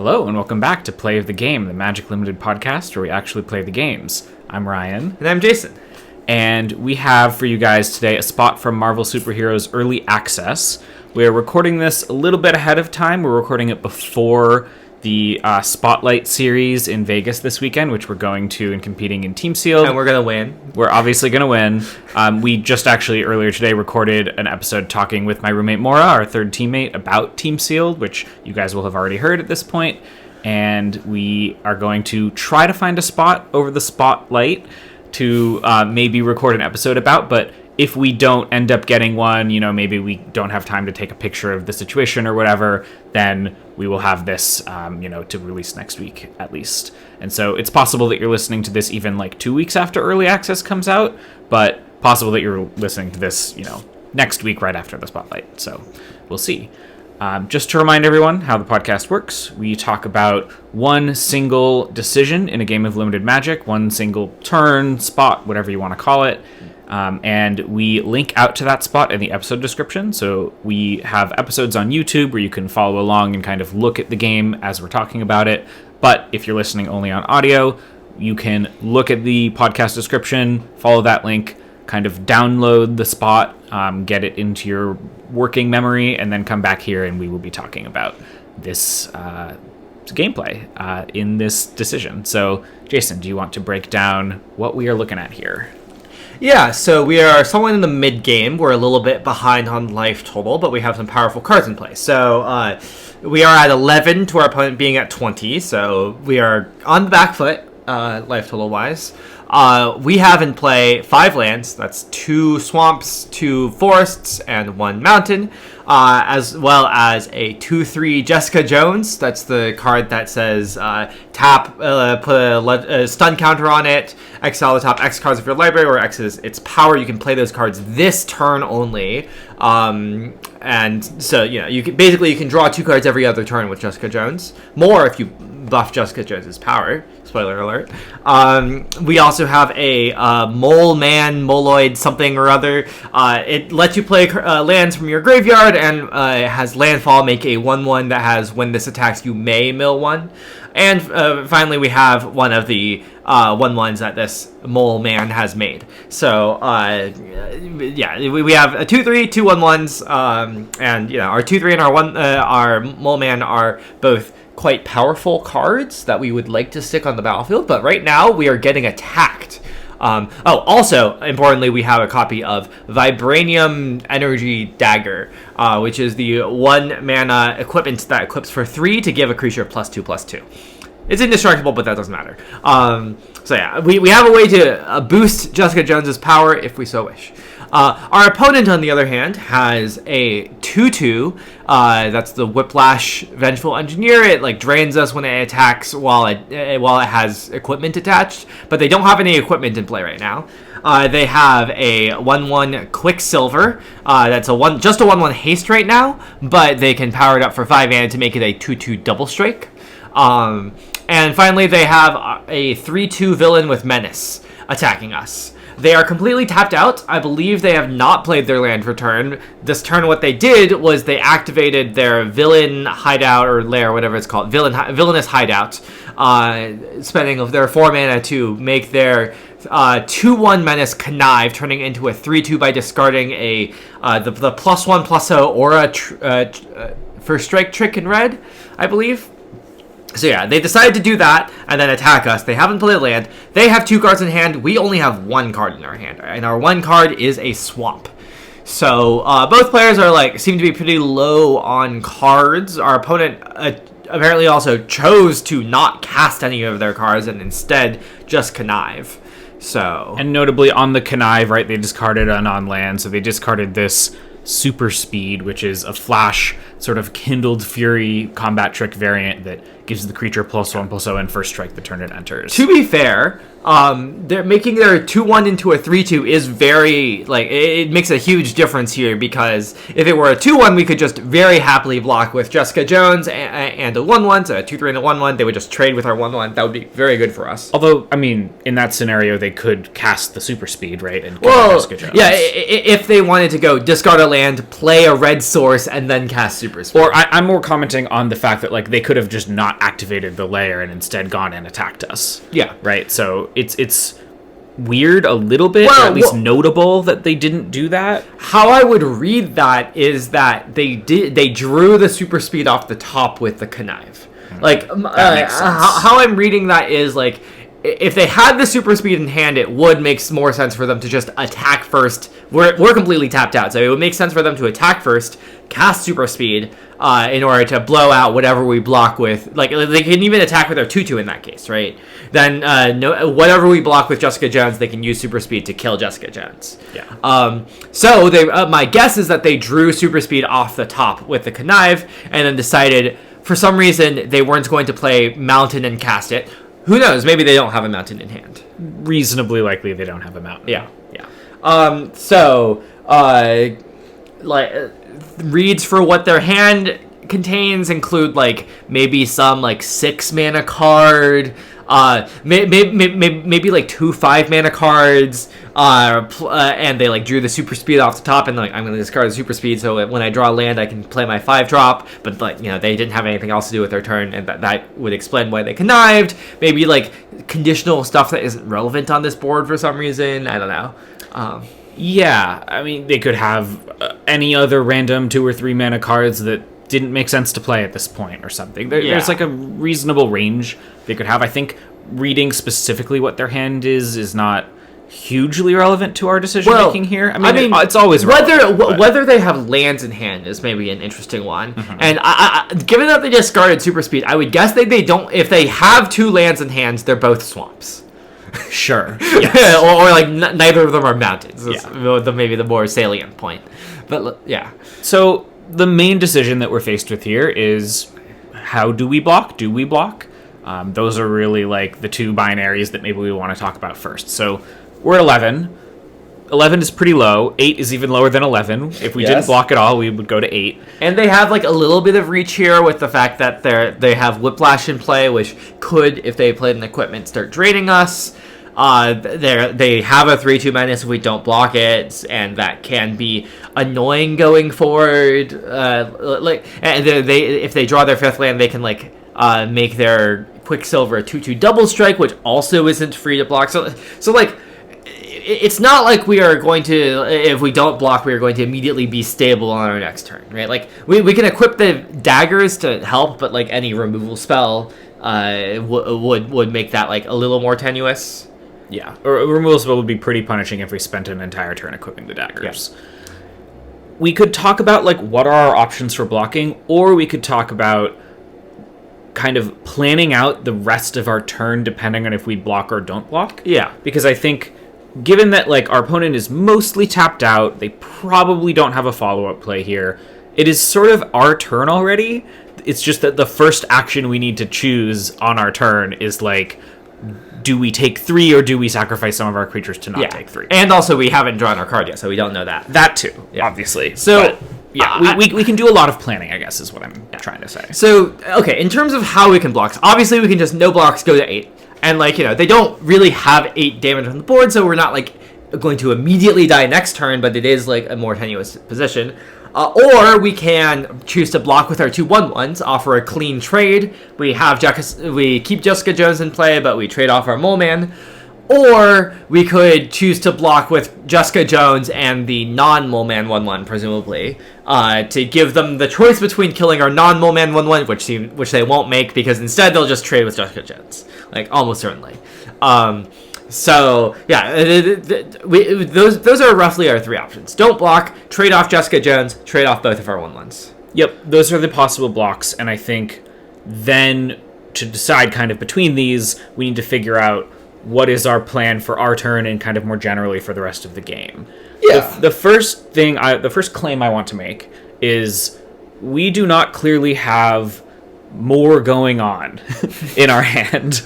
Hello, and welcome back to Play of the Game, the Magic Limited podcast where we actually play the games. I'm Ryan. And I'm Jason. And we have for you guys today a spot from Marvel Superheroes Early Access. We're recording this a little bit ahead of time. We're recording it before the Spotlight series in Vegas this weekend, which we're going to and competing in Team Sealed. And we're going to win. We're obviously going to win. We just actually earlier today recorded an episode talking with my roommate Maura, our third teammate, about Team Sealed, which you guys will have already heard at this point. And we are going to try to find a spot over the Spotlight to maybe record an episode about, but if we don't end up getting one, maybe we don't have time to take a picture of the situation or whatever, then we will have this, to release next week at least. And so it's possible that you're listening to this even like 2 weeks after Early Access comes out, but possible that you're listening to this, next week right after the Spotlight. So we'll see. Just to remind everyone how the podcast works, we talk about one single decision in a game of limited magic, one single turn, spot, whatever you want to call it. And we link out to that spot in the episode description. So we have episodes on YouTube where you can follow along and kind of look at the game as we're talking about it. But if you're listening only on audio, you can look at the podcast description, follow that link, kind of download the spot, get it into your working memory, and then come back here and we will be talking about this gameplay in this decision. So, Jason, do you want to break down what we are looking at here? Yeah, so we are somewhat in the mid-game. We're a little bit behind on life total, but we have some powerful cards in play. So we are at 11 to our opponent being at 20, so we are on the back foot, life total-wise. We have in play 5 lands. That's 2 swamps, 2 forests, and 1 mountain, as well as a 2/3 Jessica Jones. That's the card that says tap, put a stun counter on it, exile the top X cards of your library, or X is its power. You can play those cards this turn only. And so, you can draw 2 cards every other turn with Jessica Jones. More if you buff Jessica Jones's power. Spoiler alert. We also have a Moloid something or other. It lets you play lands from your graveyard and has landfall, make a 1/1 that has when this attacks you may mill 1. And finally we have one of the 1/1s that this Mole Man has made. So we have a 2/3, 2 1/1s, and our 2/3 and our Mole Man are both quite powerful cards that we would like to stick on the battlefield, but right now we are getting attacked. Also, importantly, we have a copy of Vibranium Energy Dagger, which is the 1 mana equipment that equips for 3 to give a creature +2/+2. It's indestructible, but that doesn't matter. We have a way to boost Jessica Jones's power if we so wish. Our opponent, on the other hand, has a 2/2. That's the Whiplash Vengeful Engineer. It drains us when it attacks while it has equipment attached, but they don't have any equipment in play right now. They have a 1/1 Quicksilver. That's just a 1/1 haste right now, but they can power it up for 5 mana to make it a 2/2 double strike. And finally, they have a 3/2 villain with Menace attacking us. They are completely tapped out. I believe they have not played their land for turn. This turn, what they did was they activated their villain hideout or lair, whatever it's called, villainous hideout, spending their 4 mana to make their 2/1 Menace Connive, turning into a 3/2 by discarding the +1/+0 aura first strike trick in red, I believe. So yeah, they decided to do that and then attack us. They haven't played land. They have 2 cards in hand. We only have 1 card in our hand, and our 1 card is a swamp. So both players are seem to be pretty low on cards. Our opponent apparently also chose to not cast any of their cards and instead just connive. So, and notably on the connive, right? They discarded a non-land, so they discarded this Super Speed, which is a flash sort of kindled fury combat trick variant that gives the creature +1/+0 and first strike the turn it enters. To be fair, they're making their 2/1 into a 3/2 is very, it makes a huge difference here, because if it were a 2/1, we could just very happily block with Jessica Jones and a 1/1, so a 2/3 and a 1/1. They would just trade with our 1/1. That would be very good for us. Although, I mean, in that scenario, they could cast the Super Speed, right? And Jessica Jones. Yeah, if they wanted to go discard a land, play a red source, and then cast Super super speed. Or I'm more commenting on the fact that like they could have just not activated the lair and instead gone and attacked us. Yeah. Right. So it's weird a little bit, or at least notable that they didn't do that. How I would read that is that they drew the super speed off the top with the connive. Like how I'm reading that is like, if they had the super speed in hand, it would make more sense for them to just attack first. We're completely tapped out, so it would make sense for them to attack first, cast super speed, in order to blow out whatever we block with. Like, they can even attack with their 2/2 in that case, right? Then whatever we block with Jessica Jones, they can use super speed to kill Jessica Jones. Yeah. So they my guess is that they drew super speed off the top with the connive, and then decided for some reason they weren't going to play Mountain and cast it. Who knows? Maybe they don't have a Mountain in hand. Reasonably likely they don't have a Mountain. Yeah. So reads for what their hand contains include like maybe some like 6 mana card, maybe like 2 5-mana cards, and they like drew the super speed off the top, and like I'm gonna discard the super speed so when I draw land I can play my 5-drop, but like they didn't have anything else to do with their turn, and that would explain why they connived. Maybe like conditional stuff that isn't relevant on this board for some reason. I don't know. Yeah, I mean they could have any other random 2 or 3 mana cards that didn't make sense to play at this point or something. There's like a reasonable range they could have. I think reading specifically what their hand is not hugely relevant to our decision making here. I mean it's always relevant, whether they have lands in hand is maybe an interesting one. Mm-hmm. And I, given that they discarded super speed, I would guess that they don't. If they have 2 lands in hand, they're both swamps. Sure. Yes. or like neither of them are mountains. Maybe the more salient point. But yeah. So the main decision that we're faced with here is, how do we block? Do we block? Those are really like the 2 binaries that maybe we want to talk about first. So we're at 11. 11 is pretty low. 8 is even lower than 11. If we didn't block at all, we would go to 8. And they have like a little bit of reach here with the fact that they have Whiplash in play, which could, if they played an equipment, start draining us. They have a 3/2 menace if we don't block it, and that can be annoying going forward. If they draw their 5th land, they can like make their Quicksilver a 2/2 double strike, which also isn't free to block. So like, it's not like we are going to, if we don't block, we are going to immediately be stable on our next turn, right? Like we can equip the daggers to help, but like any removal spell would make that like a little more tenuous. Yeah, or a removal spell would be pretty punishing if we spent an entire turn equipping the daggers. Yeah. We could talk about like what are our options for blocking, or we could talk about kind of planning out the rest of our turn depending on if we block or don't block. Yeah, because I think given that like our opponent is mostly tapped out, they probably don't have a follow-up play here. It is sort of our turn already. It's just that the first action we need to choose on our turn is like, do we take 3 or do we sacrifice some of our creatures to not take 3? And also we haven't drawn our card yet, so we don't know that. That too, obviously. So we can do a lot of planning, I guess, is what I'm trying to say. So, okay, in terms of how we can block, obviously we can just no blocks, go to 8. And like, they don't really have 8 damage on the board, so we're not like going to immediately die next turn, but it is like a more tenuous position. Or we can choose to block with our 2 1/1s, offer a clean trade. We keep Jessica Jones in play, but we trade off our Mole Man. Or we could choose to block with Jessica Jones and the non-Mole Man 1/1, presumably, to give them the choice between killing our non-Mole Man 1/1, which they won't make, because instead they'll just trade with Jessica Jones, like almost certainly. So yeah, those are roughly our 3 options. Don't block, trade off Jessica Jones, trade off both of our 1/1s. Yep, those are the possible blocks, and I think then to decide kind of between these, we need to figure out what is our plan for our turn and kind of more generally for the rest of the game. Yeah. The first claim I want to make is we do not clearly have more going on in our hand.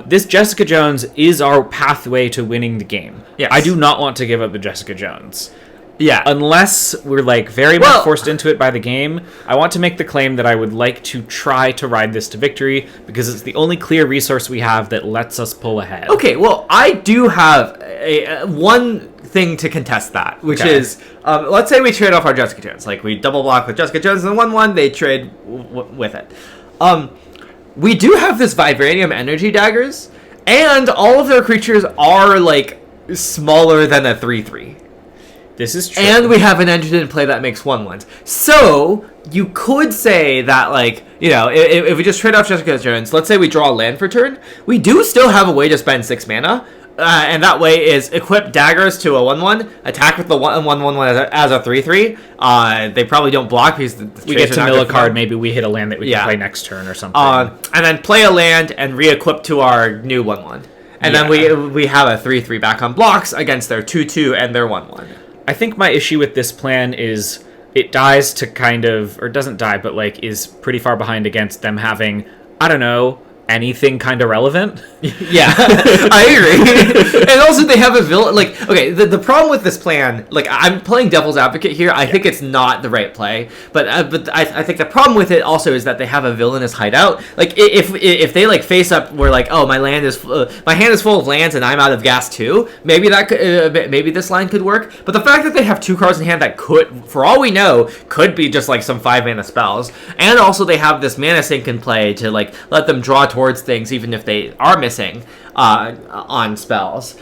This Jessica Jones is our pathway to winning the game. Yes. I do not want to give up the Jessica Jones. Yeah. Unless we're like very much forced into it by the game, I want to make the claim that I would like to try to ride this to victory because it's the only clear resource we have that lets us pull ahead. Okay, well, I do have one thing to contest that, which Okay. is, let's say we trade off our Jessica Jones. Like, we double block with Jessica Jones and 1/1, they trade with it. We do have this Vibranium Energy Daggers, and all of their creatures are, like, smaller than a 3/3. This is true. And we have an engine in play that makes 1/1s. So, you could say that, like, you know, if we just trade off Jessica Jones, let's say we draw a land for turn, we do still have a way to spend 6 mana, and that way is equip daggers to a 1/1, attack with the 1/1 as a 3/3. They probably don't block because we get to mill a card, maybe we hit a land that we can play next turn or something. And then play a land and re-equip to our new 1/1. And then we have a 3/3 back on blocks against their 2/2 and their 1/1. I think my issue with this plan is it dies to kind of, or doesn't die, but like is pretty far behind against them having, I don't know, anything kind of relevant. Yeah, I agree. And also they have a villain. Like, okay, the problem with this plan, like, I'm playing devil's advocate here. I think it's not the right play, but I think the problem with it also is that they have a villainous hideout. Like, if they like face up, where like, oh, my hand is full of lands and I'm out of gas too. Maybe that could, maybe this line could work. But the fact that they have 2 cards in hand that could, for all we know, could be just like some 5 mana spells, and also they have this mana sink in play to like let them draw towards things even if they are missing on spells,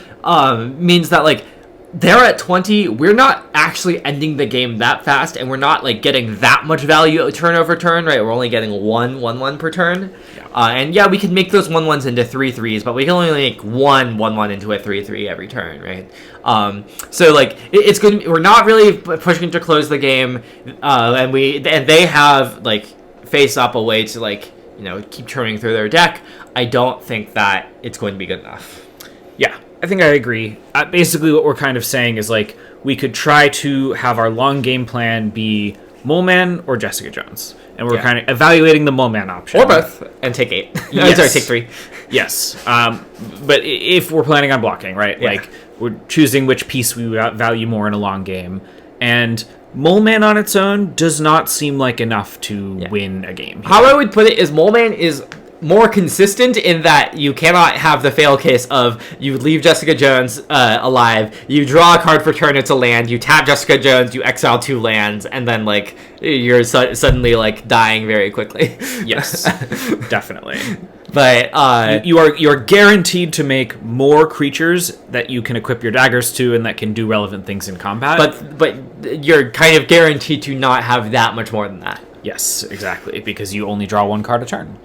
means that like they're at 20, we're not actually ending the game that fast, and we're not like getting that much value turn over turn, right? We're only getting 1/1 per turn. And yeah, we can make those 1/1s into 3/3s, but we can only make 1/1 into a 3/3 every turn, right? So like it's good. We're not really pushing to close the game, and they have like face up a way to like, you know, keep churning through their deck. I don't think that it's going to be good enough. Yeah, I think I agree. Basically, what we're kind of saying is like we could try to have our long game plan be Mole Man or Jessica Jones, and we're kind of evaluating the Mole Man option, or both, and take 8. Yes. Sorry, take 3. Yes, but if we're planning on blocking, right? Yeah. Like we're choosing which piece we value more in a long game, and Mole Man on its own does not seem like enough to win a game. How I would put it is Mole Man is more consistent in that you cannot have the fail case of you leave Jessica Jones alive, you draw a card for turn, it's a land, you tap Jessica Jones, you exile 2 lands, and then like you're suddenly like dying very quickly. Yes, definitely. But you are guaranteed to make more creatures that you can equip your daggers to and that can do relevant things in combat. But you're kind of guaranteed to not have that much more than that. Yes, exactly, because you only draw 1 card a turn.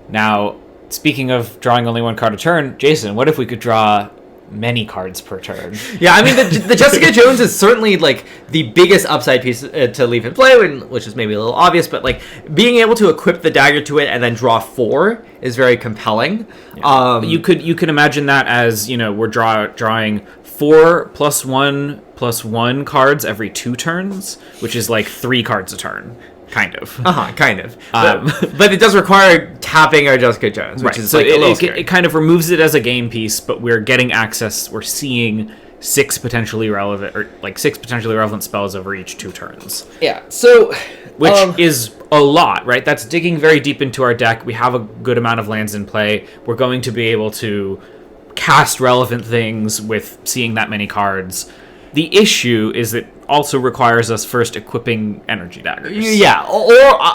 Now, speaking of drawing only 1 card a turn, Jason, what if we could draw many cards per turn? Yeah, I mean, the Jessica Jones is certainly like the biggest upside piece to leave in play, which is maybe a little obvious, but like being able to equip the dagger to it and then draw 4 is very compelling. Yeah. You could imagine that as, you know, we're drawing 4 +1/+1 cards every 2 turns, which is like 3 cards a turn. Kind of. Kind of. But it does require tapping our Jessica Jones, which is so like a little scary. It kind of removes it as a game piece, but we're getting access. We're seeing 6 potentially relevant spells over each 2 turns. Yeah. So, which is a lot, right? That's digging very deep into our deck. We have a good amount of lands in play. We're going to be able to cast relevant things with seeing that many cards. The issue is it also requires us first equipping energy daggers. Yeah,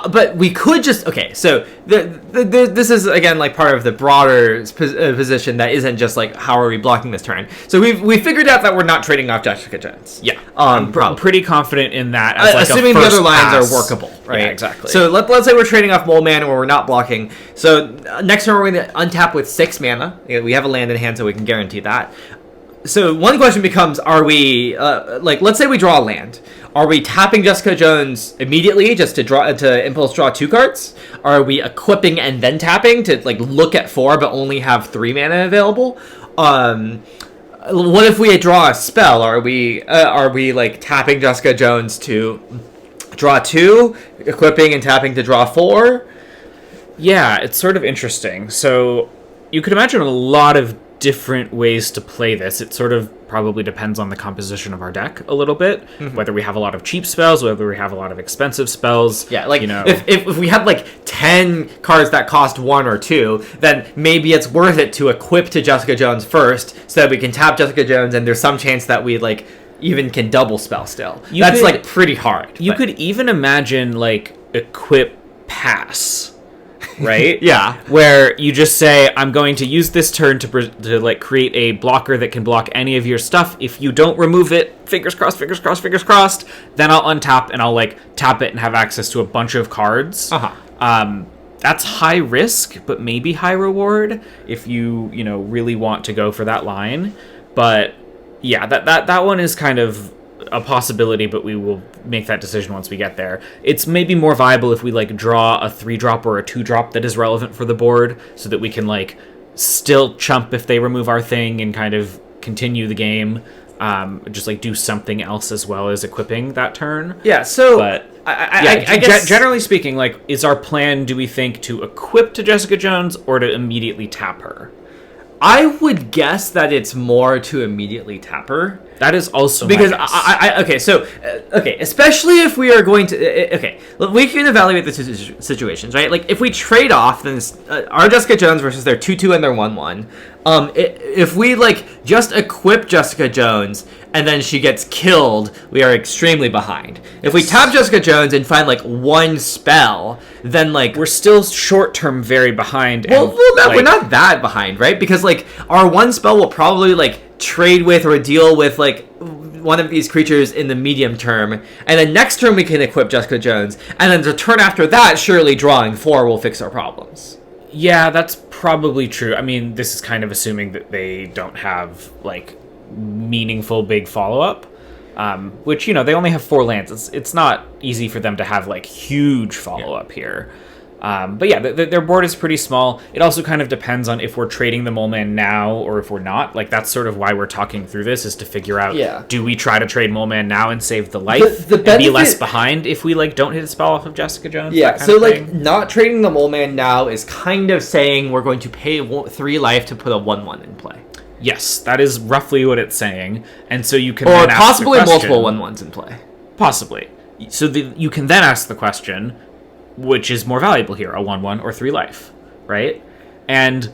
but we could just... Okay, so this is, again, like part of the broader position that isn't just like, how are we blocking this turn? So we figured out that we're not trading off Jessica Jones. Yeah. I'm pretty confident in that as like assuming a the first other lines pass. are workable, right? Yeah, exactly. So let's say we're trading off Mole Man where we're not blocking. So next turn we're going to untap with 6 mana. We have a land in hand, so we can guarantee that. So one question becomes, are we, let's say we draw a land. Are we tapping Jessica Jones immediately just to impulse draw 2 cards? Are we equipping and then tapping to like look at 4 but only have 3 mana available? What if we draw a spell? Are we like tapping Jessica Jones to draw 2, equipping and tapping to draw 4? Yeah, it's sort of interesting. So you could imagine a lot of different ways to play this. It sort of probably depends on the composition of our deck a little bit, whether we have a lot of cheap spells, whether we have a lot of expensive spells. Yeah, like, if we have, like, 10 cards that cost 1 or 2, then maybe it's worth it to equip to Jessica Jones first, so that we can tap Jessica Jones, and there's some chance that we, like, even can double spell still. That's like, pretty hard. You could even imagine, like, equip pass. Right? Yeah. Where you just say, I'm going to use this turn to like create a blocker that can block any of your stuff. If you don't remove it, fingers crossed, fingers crossed, fingers crossed, then I'll untap and I'll like tap it and have access to a bunch of cards. That's high risk, but maybe high reward if you really want to go for that line. But yeah, that one is kind of a possibility, but we will make that decision once we get there. It's maybe more viable if we like draw a 3-drop or a 2-drop that is relevant for the board, so that we can like still chump if they remove our thing and kind of continue the game. Just like do something else as well as equipping that turn. Yeah. So, but I guess generally speaking, like, is our plan? Do we think to equip to Jessica Jones or to immediately tap her? I would guess that it's more to immediately tap her. That is also because especially if we are going to we can evaluate the situations, right? Like if we trade off, then our Jessica Jones versus their 2/2 and their 1/1. If we like just equip Jessica Jones and then she gets killed, we are extremely behind. If we tap Jessica Jones and find like one spell, then like we're still short term very behind. We're not that behind, right? Because like our one spell will probably like trade with or deal with like one of these creatures in the medium term, and then next turn we can equip Jessica Jones, and then the turn after that, surely drawing 4 will fix our problems. Yeah, that's probably true. I mean, this is kind of assuming that they don't have like meaningful big follow-up, which they only have 4 lands. It's not easy for them to have like huge follow-up here. But yeah, their board is pretty small. It also kind of depends on if we're trading the Mole Man now or if we're not. Like, that's sort of why we're talking through this, is to figure out, do we try to trade Mole Man now and save the life and be less behind if we, like, don't hit a spell off of Jessica Jones? Yeah, so, like, not trading the Mole Man now is kind of saying we're going to pay 3 life to put a 1/1 in play. Yes, that is roughly what it's saying. And so you can or then ask possibly the question, multiple 1/1s in play. Possibly. So you can then ask the question, which is more valuable here, a 1/1 or 3 life, right? And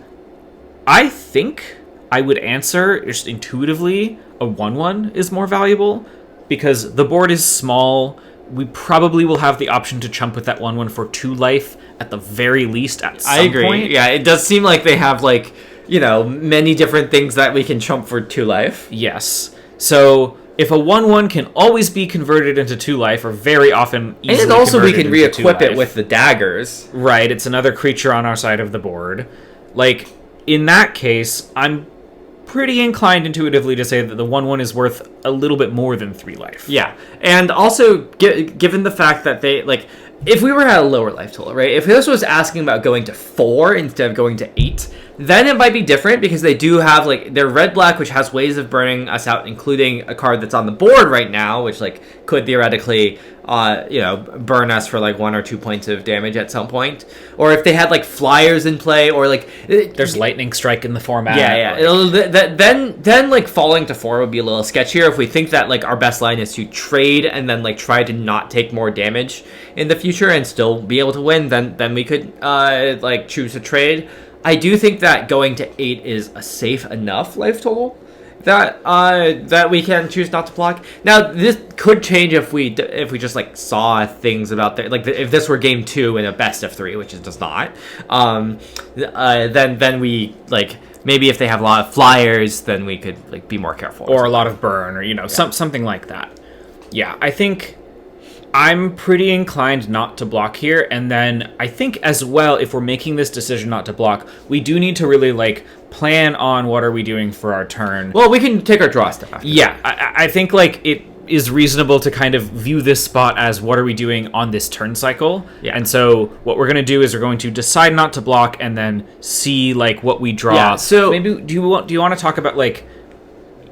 I think I would answer just intuitively a 1/1 is more valuable, because the board is small. We probably will have the option to chump with that 1/1 for 2 life at the very least at some point. Yeah, it does seem like they have like, many different things that we can chump for 2 life. Yes. So if a 1/1 can always be converted into 2 life, or very often easily and also we can converted into 2 re-equip it life. with the daggers. Right, it's another creature on our side of the board. Like, in that case, I'm pretty inclined intuitively to say that the 1/1 is worth a little bit more than 3 life. Yeah, and also given the fact that they, like, if we were at a lower life total, right? If this was asking about going to 4 instead of going to 8, then it might be different, because they do have, like, their red-black, which has ways of burning us out, including a card that's on the board right now, which, like, could theoretically, burn us for, like, 1 or 2 points of damage at some point. Or if they had, like, flyers in play, or, like... There's lightning strike in the format. Yeah. Then, like, falling to 4 would be a little sketchier. If we think that, like, our best line is to trade and then, like, try to not take more damage in the future and still be able to win, then we could, choose to trade. I do think that going to 8 is a safe enough life total that we can choose not to block. Now, this could change if we just like saw things about if this were game 2 in a best of 3, which it does not. Then we like, maybe if they have a lot of flyers, then we could like be more careful, or a lot of burn, or something like that. Yeah, I think I'm pretty inclined not to block here, and then I think as well, if we're making this decision not to block, we do need to really, like, plan on what are we doing for our turn. Well, we can take our draw step after. Yeah, I think, like, it is reasonable to kind of view this spot as what are we doing on this turn cycle. Yeah. And so what we're going to do is we're going to decide not to block and then see, like, what we draw. Yeah, so maybe do you want to talk about, like,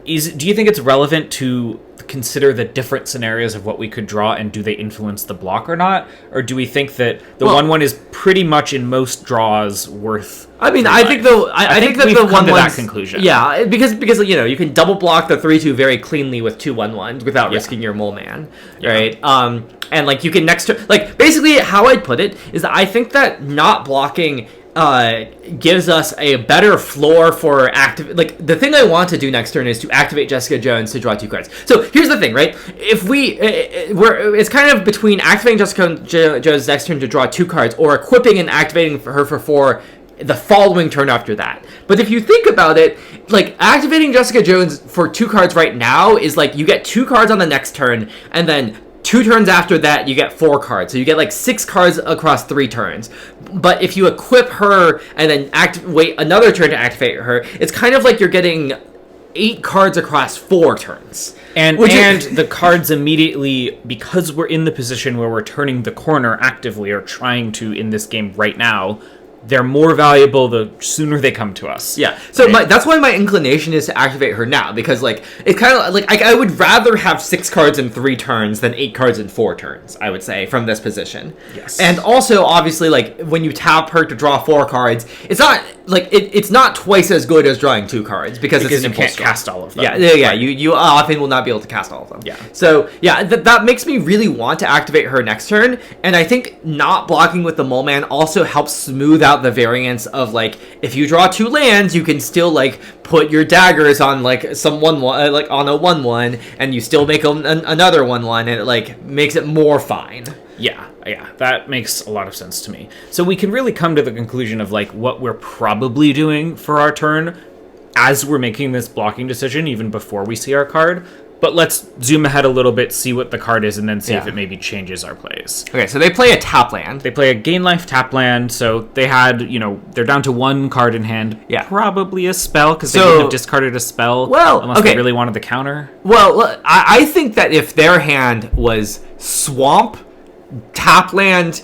Do you think it's relevant to consider the different scenarios of what we could draw, and do they influence the block or not? Or do we think that the 1/1 is pretty much in most draws worth? I mean, I think that we've the come to 1/1s that conclusion. Yeah, because you can double block the 3/2 very cleanly with 2 1/1s without risking your mole man, right? And like you can next turn, like basically how I'd put it is that I think that not blocking gives us a better floor for active. Like the thing I want to do next turn is to activate Jessica Jones to draw 2 cards. So here's the thing, right? If it's kind of between activating Jessica Jones next turn to draw 2 cards, or equipping and activating her for 4 the following turn after that. But if you think about it, like activating Jessica Jones for 2 cards right now is like you get 2 cards on the next turn, and then 2 turns after that, you get 4 cards. So you get like 6 cards across 3 turns. But if you equip her and then wait another turn to activate her, it's kind of like you're getting 8 cards across 4 turns. And the cards immediately, because we're in the position where we're turning the corner actively, or trying to in this game right now, they're more valuable the sooner they come to us. Yeah. So that's why my inclination is to activate her now, because like it's kind of like I would rather have 6 cards in 3 turns than 8 cards in 4 turns, I would say, from this position. Yes. And also obviously like when you tap her to draw 4 cards, it's not like it's not twice as good as drawing 2 cards because it's an you can't impulse draw. cast all of them. Yeah. Right. You often will not be able to cast all of them. Yeah. So yeah, that makes me really want to activate her next turn, and I think not blocking with the Mole Man also helps smooth out the variance of like if you draw 2 lands, you can still like put your daggers on like some 1/1 like on a 1/1, and you still make another 1/1, and it like makes it more fine. Yeah, that makes a lot of sense to me. So we can really come to the conclusion of like what we're probably doing for our turn as we're making this blocking decision, even before we see our card. But let's zoom ahead a little bit, see what the card is, and then see if it maybe changes our plays. Okay, so they play a tap land. They play a gain life tap land, so they had, they're down to 1 card in hand. Yeah. Probably a spell, because they wouldn't have discarded a spell unless they really wanted the counter. Well, I think that if their hand was Swamp, tap land,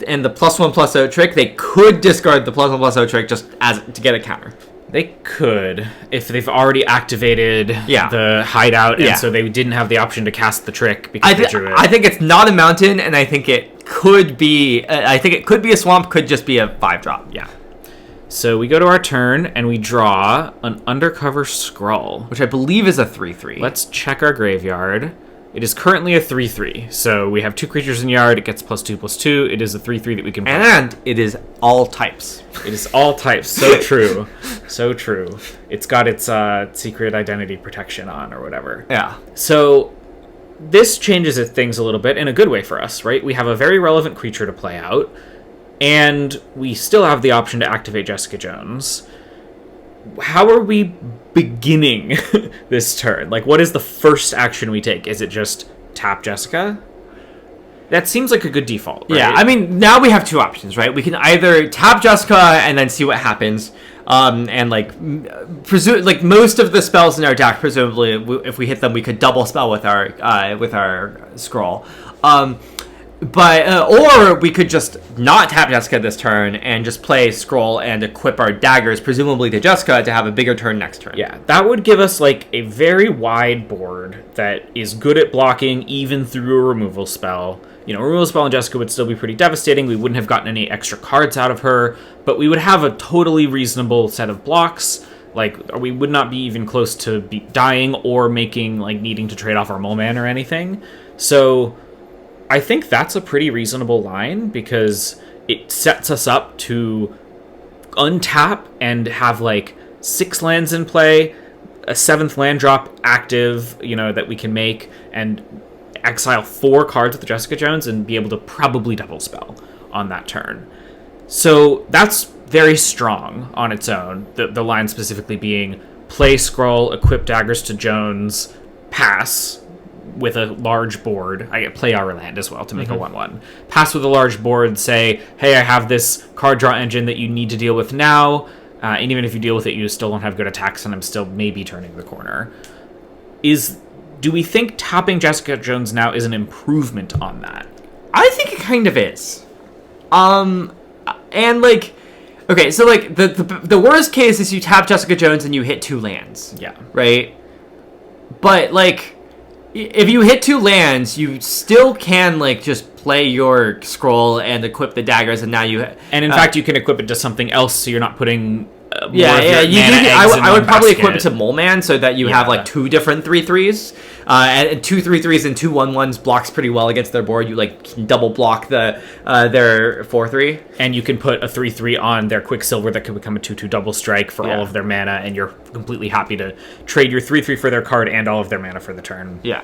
and the +1/+0 trick, they could discard the +1/+0 trick just to get a counter. They could, if they've already activated the hideout, and so they didn't have the option to cast the trick because they drew it. I think it's not a mountain, and I think it could be. I think it could be a swamp, could just be a 5-drop. Yeah. So we go to our turn, and we draw an Undercover Scrawl, which I believe is a 3/3. Let's check our graveyard. It is currently a 3/3, so we have 2 creatures in yard. It gets +2/+2. It is a 3/3 that we can play. And it is all types. It is all types. So true. So true. It's got its secret identity protection on or whatever. Yeah. So this changes things a little bit in a good way for us, right? We have a very relevant creature to play out, and we still have the option to activate Jessica Jones. How are we beginning this turn? Like, what is the first action we take? Is it just tap Jessica? That seems like a good default, right? Yeah, I mean, now we have 2 options, right? We can either tap Jessica and then see what happens, and like most of the spells in our deck, presumably, if we hit them, we could double spell with our scroll. But or we could just not tap Jessica this turn and just play Scroll and equip our daggers, presumably to Jessica, to have a bigger turn next turn. Yeah, that would give us like a very wide board that is good at blocking even through a removal spell. A removal spell on Jessica would still be pretty devastating. We wouldn't have gotten any extra cards out of her, but we would have a totally reasonable set of blocks. Like, we would not be even close to dying or needing to trade off our Mole Man or anything. So I think that's a pretty reasonable line, because it sets us up to untap and have 6 lands in play, a 7th land drop active, that we can make, and exile 4 cards with Jessica Jones and be able to probably double spell on that turn. So that's very strong on its own. The line specifically being play Scroll, equip daggers to Jones, pass with a large board. I get play our land as well to make a 1/1. Pass with a large board, say, hey, I have this card draw engine that you need to deal with now, and even if you deal with it, you still don't have good attacks, and I'm still maybe turning the corner. Do we think tapping Jessica Jones now is an improvement on that? I think it kind of is. And okay, so the worst case is you tap Jessica Jones and you hit 2 lands. Yeah. Right? But like, if you hit 2 lands, you still can like just play your scroll and equip the daggers, and now you. And in fact, you can equip it to something else, so you're not putting. I would probably equip it to Mole Man so that you have like 2 different 3/3s, and 2 3/3s and 2 1/1s blocks pretty well against their board. You like can double block their 4/3, and you can put a 3/3 on their Quicksilver that can become a 2/2 double strike for all of their mana, and you're completely happy to trade your 3/3 for their card and all of their mana for the turn. Yeah.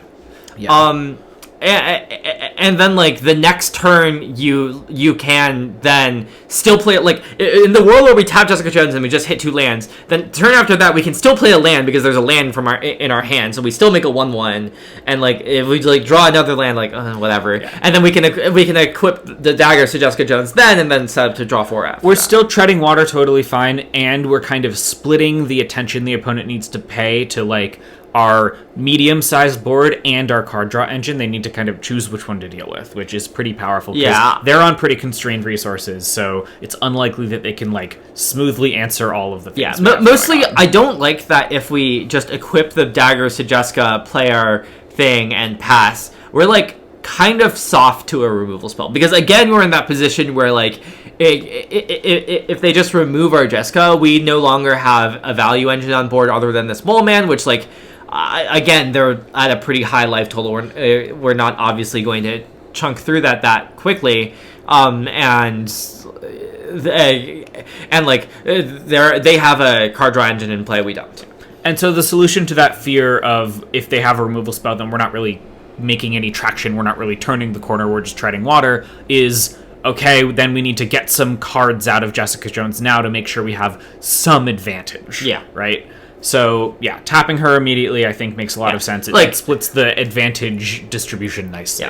And then like the next turn you can then still play it, like in the world where we tap Jessica Jones and we just hit 2 lands, then turn after that we can still play a land because there's a land in our hand, so we still make a 1/1, and like if we like draw another land, like whatever, and then we can equip the daggers to Jessica Jones and then set up to draw 4 after. We're still treading water totally fine, and we're kind of splitting the attention the opponent needs to pay to like our medium-sized board and our card draw engine. They need to kind of choose which one to deal with, which is pretty powerful. Yeah, they're on pretty constrained resources, so it's unlikely that they can like smoothly answer all of the things. Yeah, mostly I don't like that if we just equip the daggers to Jessica, play our thing, and pass. We're like kind of soft to a removal spell, because again we're in that position where like if they just remove our Jessica, we no longer have a value engine on board other than this Mole Man, which like. Again, they're at a pretty high life total. We're not obviously going to chunk through that quickly, and like they have a card draw engine in play. We don't. And so the solution to that fear of if they have a removal spell, then we're not really making any traction. We're not really turning the corner. We're just treading water. Is okay. Then we need to get some cards out of Jessica Jones now to make sure we have some advantage. Yeah. Right. So, tapping her immediately, I think, makes a lot of sense. It splits the advantage distribution nicely.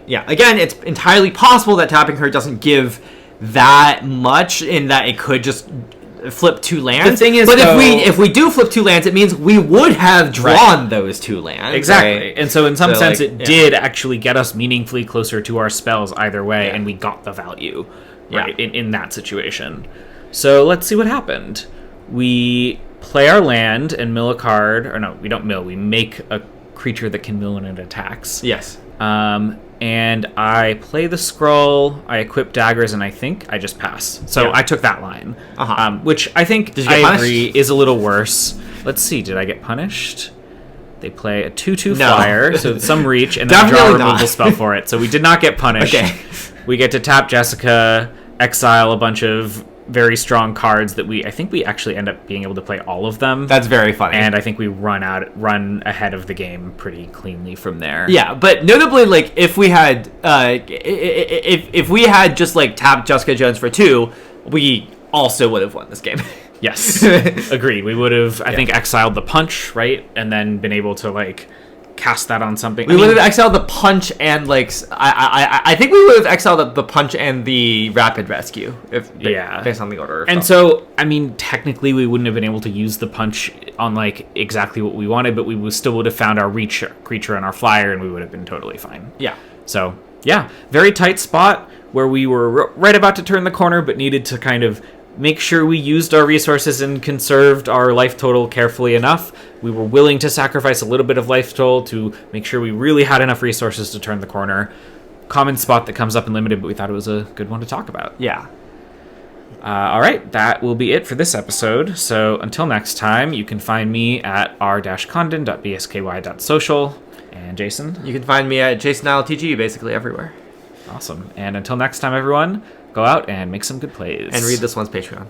Yeah, again, it's entirely possible that tapping her doesn't give that much, in that it could just flip 2 lands. The thing is, but if we do flip 2 lands, it means we would have drawn those 2 lands. Exactly. Right? And so in some sense, it did actually get us meaningfully closer to our spells either way, and we got the value right in that situation. So let's see what happened. We play our land and mill a card, or no, we don't mill. We make a creature that can mill when it attacks. Yes. And I play the scroll. I equip daggers, and I think I just pass. So I took that line, which I think I agree is a little worse. Let's see. Did I get punished? They play a 2/2 flyer, so some reach, and then draw a removal spell for it. So we did not get punished. Okay. We get to tap Jessica, exile a bunch of very strong cards that I think we actually end up being able to play all of them. That's very funny. And I think we run ahead of the game pretty cleanly from there. Yeah, but notably, like if we had if we had just like tapped Jessica Jones for 2, we also would have won this game. Yes. Agreed. We would have I think exiled the punch, right? And then been able to like cast that on something. We would have exiled the punch and like I think we would have exiled the punch and the rapid rescue based on the order. And so I mean technically we wouldn't have been able to use the punch on like exactly what we wanted, but we still would have found our reach creature and our flyer, and we would have been totally fine. Yeah. So very tight spot where we were right about to turn the corner, but needed to kind of make sure we used our resources and conserved our life total carefully enough. We were willing to sacrifice a little bit of life total to make sure we really had enough resources to turn the corner. Common spot that comes up in Limited, but we thought it was a good one to talk about. Yeah. All right, that will be it for this episode. So until next time, you can find me at r-condon.bsky.social. And Jason? You can find me at JasonILTG, basically everywhere. Awesome. And until next time, everyone, go out and make some good plays. And read this one's Patreon.